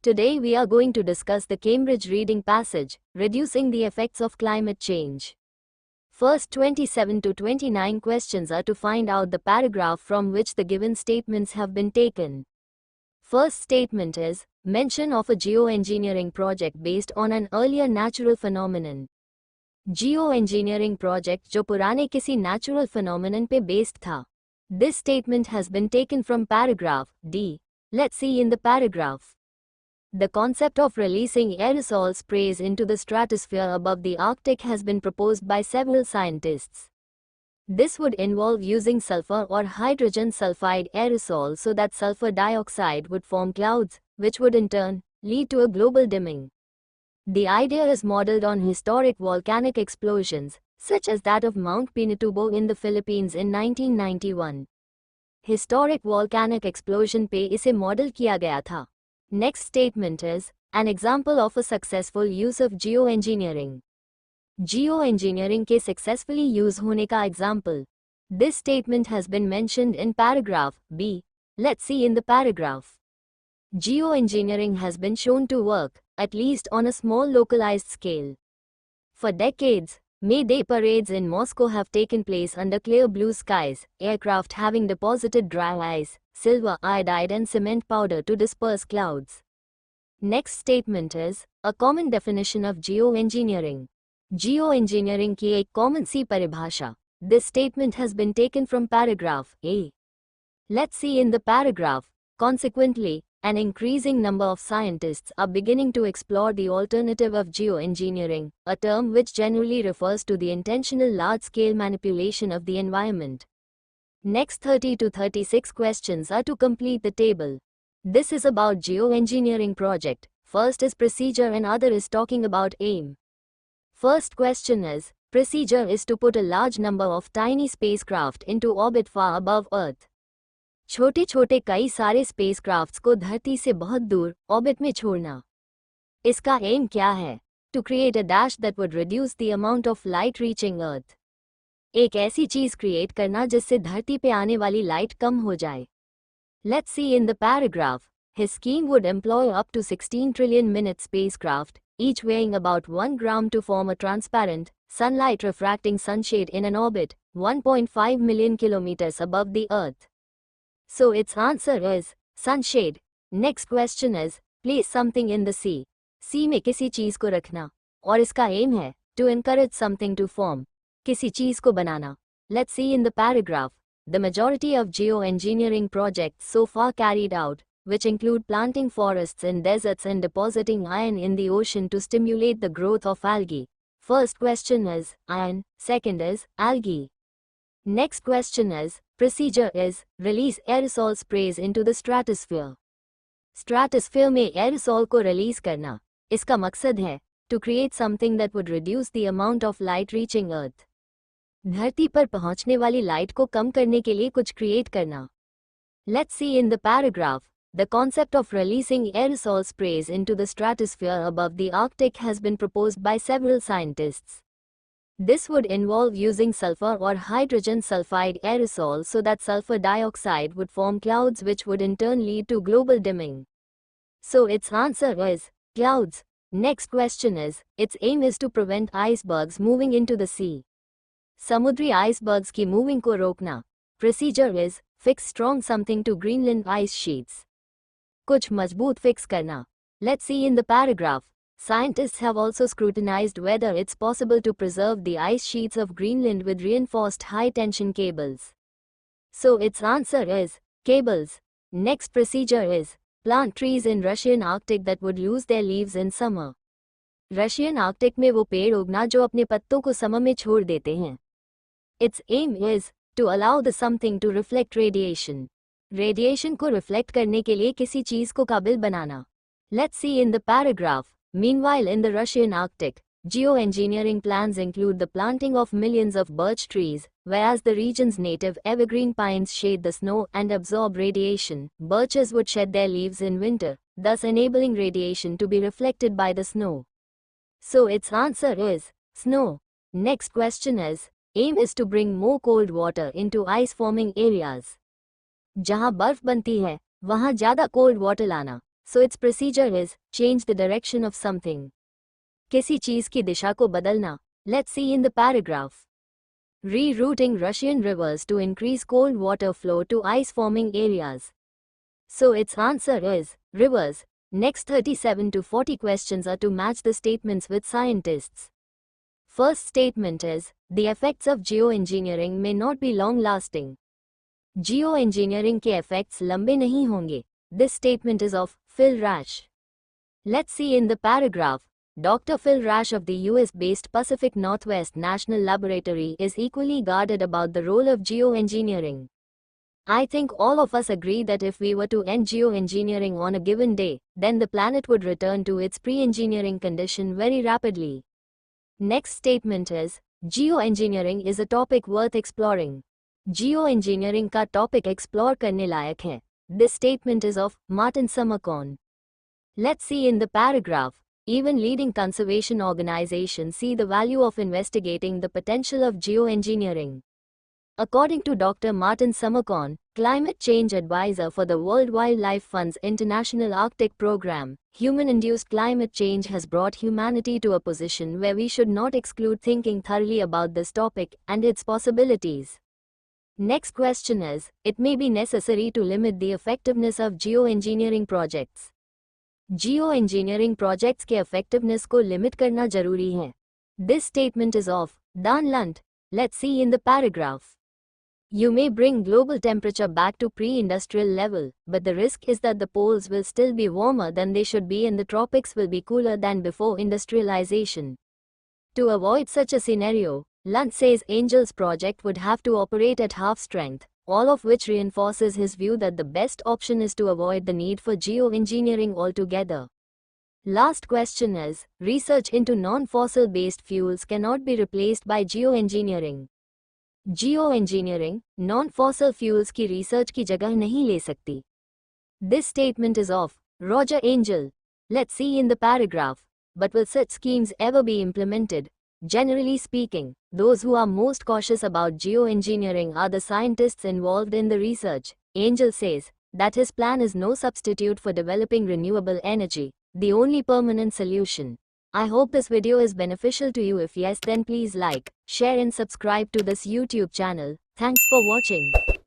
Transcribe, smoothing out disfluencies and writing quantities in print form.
Today we are going to discuss the Cambridge reading passage, Reducing the Effects of Climate Change. First 27 to 29 questions are to find out the paragraph from which the given statements have been taken. First statement is, mention of a geoengineering project based on an earlier natural phenomenon. Geoengineering project जो पुराने किसी natural phenomenon पे based था. This statement has been taken from paragraph D. Let's see in the paragraph. The concept of releasing aerosol sprays into the stratosphere above the Arctic has been proposed by several scientists. This would involve using sulfur or hydrogen sulfide aerosol so that sulfur dioxide would form clouds, which would in turn lead to a global dimming. The idea is modeled on historic volcanic explosions, such as that of Mount Pinatubo in the Philippines in 1991. Historic volcanic explosion पे इसे model किया गया था. Next statement is, an example of a successful use of geoengineering. Geoengineering के successfully use होने का example. This statement has been mentioned in paragraph B. Let's see in the paragraph. Geoengineering has been shown to work, at least on a small localized scale. For decades, May Day parades in Moscow have taken place under clear blue skies, aircraft having deposited dry ice, silver iodide and cement powder to disperse clouds. Next statement is, a common definition of geoengineering. Geoengineering की एक common सी परिभाषा. This statement has been taken from paragraph A. Let's see in the paragraph. Consequently, an increasing number of scientists are beginning to explore the alternative of geoengineering, a term which generally refers to the intentional large-scale manipulation of the environment. Next 30 to 36 questions are to complete the table. This is about geoengineering project. First is procedure and other is talking about aim. First question is, procedure is to put a large number of tiny spacecraft into orbit far above Earth. छोटे छोटे कई सारे spacecrafts को धरती से बहुत दूर orbit में छोड़ना. इसका एम क्या है? To create a dash that would reduce the amount of light reaching Earth. एक ऐसी चीज क्रिएट करना जिससे धरती पे आने वाली लाइट कम हो जाए. Let's see in the paragraph. His scheme would employ up to 16 trillion minute spacecraft, each weighing about 1 gram to form a transparent, sunlight refracting sunshade in an orbit 1.5 million kilometers above the Earth. So its answer is sunshade. Next question is, place something in the sea. Sea में किसी चीज को रखना. और इसका aim है to encourage something to form. किसी चीज को बनाना. Let's see in the paragraph. The majority of geoengineering projects so far carried out, which include planting forests in deserts and depositing iron in the ocean to stimulate the growth of algae. First question is iron, second is algae. Next question is, procedure is, release aerosol sprays into the stratosphere. Stratosphere में aerosol को release करना. इसका मकसद है to create something that would reduce the amount of light reaching Earth. धरती पर पहुंचने वाली लाइट को कम करने के लिए कुछ क्रिएट करना. Let's see in the paragraph. The concept of releasing aerosol sprays into the stratosphere above the Arctic has been proposed by several scientists. This would involve using sulfur or hydrogen sulfide aerosol so that sulfur dioxide would form clouds which would in turn lead to global dimming. So its answer is clouds. Next question is, its aim is to prevent icebergs moving into the sea. समुद्री icebergs की moving को रोकना. Procedure is, fix strong something to Greenland ice sheets. कुछ मजबूत fix करना. Let's see in the paragraph. Scientists have also scrutinized whether it's possible to preserve the ice sheets of Greenland with reinforced high-tension cables. So its answer is cables. Next procedure is, plant trees in Russian Arctic that would lose their leaves in summer. Russian Arctic में वो पेड़ उगना जो अपने पत्तों को summer में छोड़ देते हैं. Its aim is to allow the something to reflect radiation. Radiation को reflect करने के लिए किसी चीज को काबिल बनाना. Let's see in the paragraph. Meanwhile, in the Russian Arctic, geoengineering plans include the planting of millions of birch trees, whereas the region's native evergreen pines shade the snow and absorb radiation. Birches would shed their leaves in winter, thus enabling radiation to be reflected by the snow. So its answer is snow. Next question is, aim is to bring more cold water into ice forming areas. जहां बर्फ बनती है, वहां ज्यादा cold water लाना. So its procedure is change the direction of something. किसी चीज की दिशा को बदलना. Let's see in the paragraph. Rerouting Russian rivers to increase cold water flow to ice-forming areas. So its answer is rivers. Next 37 to 40 questions are to match the statements with scientists. First statement is, the effects of geoengineering may not be long-lasting. Geoengineering के effects लंबे नहीं होंगे. This statement is of Phil Rash. Let's see in the paragraph. Dr. Phil Rash of the US-based Pacific Northwest National Laboratory is equally guarded about the role of geoengineering. I think all of us agree that if we were to end geoengineering on a given day, then the planet would return to its pre-engineering condition very rapidly. Next statement is, geoengineering is a topic worth exploring. Geoengineering का topic explore करने लायक है. This statement is of Martin Summercorn. Let's see in the paragraph. Even leading conservation organizations see the value of investigating the potential of geoengineering. According to Dr. Martin Summercorn, climate change advisor for the World Wildlife Fund's International Arctic Program, human-induced climate change has brought humanity to a position where we should not exclude thinking thoroughly about this topic and its possibilities. Next question is, it may be necessary to limit the effectiveness of geoengineering projects. Geoengineering projects के effectiveness को limit करना जरूरी है. This statement is of Dan Lunt. Let's see in the paragraph. You may bring global temperature back to pre-industrial level, but the risk is that the poles will still be warmer than they should be and the tropics will be cooler than before industrialization. To avoid such a scenario, Lunt says Angel's project would have to operate at half strength, all of which reinforces his view that the best option is to avoid the need for geoengineering altogether. Last question is, research into non-fossil based fuels cannot be replaced by geoengineering. Geoengineering, non-fossil fuels की research की जगह नहीं ले सकती. This statement is of Roger Angel. Let's see in the paragraph. But will such schemes ever be implemented? Generally speaking, those who are most cautious about geoengineering are the scientists involved in the research. Angel says that his plan is no substitute for developing renewable energy, the only permanent solution. I hope this video is beneficial to you. If yes, then please like, share and subscribe to this YouTube channel. Thanks for watching.